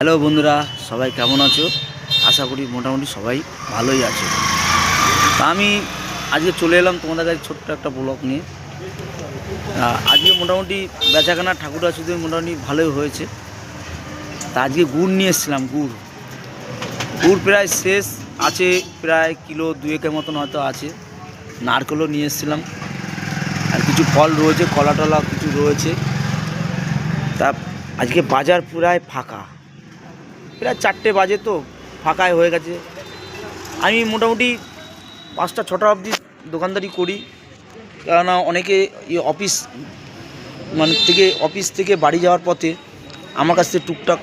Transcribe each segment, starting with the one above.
Hello বন্ধুরা, সবাই কেমন আছো? আশা করি মোটামুটি সবাই ভালোই আছো। তা আমি আজকে চলে এলাম তোমাদের কাছে ছোট্ট একটা ব্লগ নিয়ে। আজকে মোটামুটি বেচাকেনা ঠাকুর আসুতে মোটামুটি ভালোই হয়েছে। তা আজকে গুড় নিয়ে এসেছিলাম। গুড় প্রায় শেষ আছে, প্রায় কিলো 2-এর মতন হয়তো আছে। নারকেলও নিয়ে এসেছিলাম, আর কিছু ফল রয়েছে, কলা টলা কিছু রয়েছে। তা আজকে বাজার প্রায় ফাঁকা, প্রায় 4টে বাজে, তো ফাঁকায় হয়ে গেছে। আমি মোটামুটি 5টা-6টা অবধি দোকানদারি করি, কেননা অনেকে অফিস থেকে বাড়ি যাওয়ার পথে আমার কাছ থেকে টুকটাক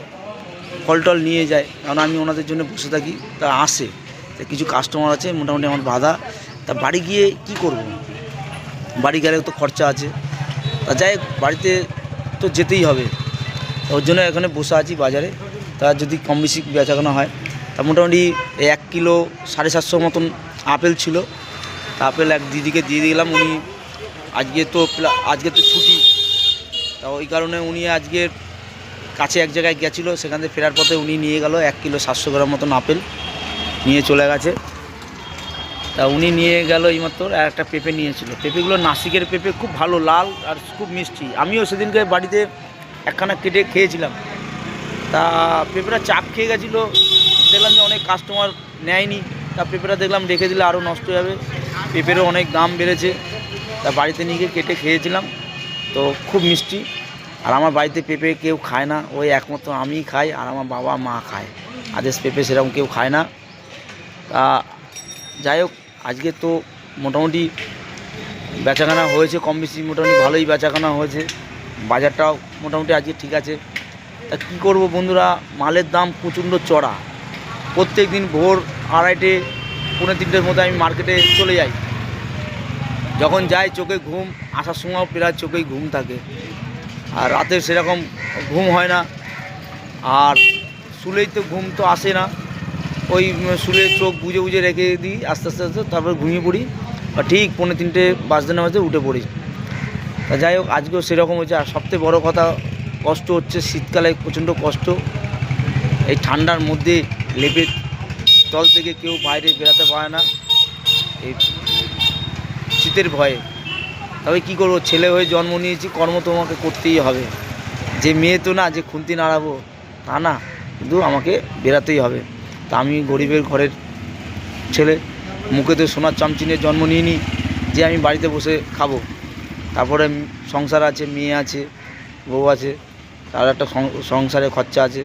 ফল টল নিয়ে যায়, কারণ আমি ওনাদের জন্য বসে থাকি। তা আসে, তা কিছু কাস্টমার আছে মোটামুটি আমার বাধা। তা বাড়ি গিয়ে কি করব, বাড়ি গেলে তো খরচা আছে। তা যাই হোক, বাড়িতে তো যেতেই হবে, ওর জন্য এখানে বসে আছি বাজারে। তা যদি কম বেশি বেচাকেনা হয়, তা মোটামুটি 1 কিলো 750 মতন আপেল ছিল। তা আপেল এক দিদিকে দিয়ে দিলাম। উনি আজকে তো ছুটি, তা ওই কারণে উনি আজকের কাছে এক জায়গায় গেছিলো, সেখান থেকে ফেরার পথে উনি নিয়ে গেল 1 কিলো 700 গ্রাম মতন আপেল নিয়ে চলে গেছে। তা উনি নিয়ে গেল এইমাত্র। আর একটা পেঁপে নিয়েছিল। পেঁপেগুলো নাসিকের পেঁপে, খুব ভালো, লাল আর খুব মিষ্টি। আমিও সেদিনকে বাড়িতে একখানা কেটে খেয়েছিলাম। তা পেঁপেটা চাপ খেয়ে গেছিলো, দেখলাম যে অনেক কাস্টমার নেয়নি। তা পেঁপেটা দেখলাম রেখে দিলে আরও নষ্ট হয়ে যাবে, পেঁপেরও অনেক দাম বেড়েছে। তা বাড়িতে নিয়ে গিয়ে কেটে খেয়েছিলাম, তো খুব মিষ্টি। আর আমার বাড়িতে পেঁপে কেউ খায় না, ওই একমাত্র আমিই খাই আর আমার বাবা মা খায়। আদেশ পেঁপে সেরকম কেউ খায় না। তা যাই হোক, আজকে তো মোটামুটি বেচাকেনা হয়েছে কম বেশি, মোটামুটি ভালোই বেচাকেনা হয়েছে। বাজারটাও মোটামুটি আজকে ঠিক আছে। তা কী করবো বন্ধুরা, মালের দাম প্রচণ্ড চড়া। প্রত্যেক দিন ভোর 2:30 পৌনে 3টের মধ্যে আমি মার্কেটে চলে যাই। যখন যাই চোখে ঘুম, আসার সময়ও প্রায় চোখেই ঘুম থাকে, আর রাতে সেরকম ঘুম হয় না। আর শুলেই তো ঘুম তো আসে না, ওই শুলে চোখ বুজে বুজে রেখে দিই, আস্তে আস্তে আস্তে তারপর ঘুমিয়ে পড়ি, বা ঠিক পৌনে 3টে বাজতে না বাজতে উঠে পড়ি। তা যাই হোক, আজকেও সেরকম হয়েছে। আর সবথেকে বড়ো কথা, কষ্ট হচ্ছে শীতকালে, প্রচণ্ড কষ্ট। এই ঠান্ডার মধ্যে লেপের তল থেকে কেউ বাইরে বেরাতে পারে না এই শীতের ভয়ে। তবে কী করবো, ছেলে হয়ে জন্ম নিয়েছি, কর্ম তো আমাকে করতেই হবে। যে মেয়ে তো না যে খুন্তি নাড়াবো তা না, কিন্তু আমাকে বেরাতেই হবে। তা আমি গরিবের ঘরের ছেলে, মুখে তো সোনার চামচি নিয়ে জন্ম নিইনি যে আমি বাড়িতে বসে খাবো। তারপরে সংসার আছে, মেয়ে আছে, বউ আছে, তার একটা সংসারে খরচা আছে।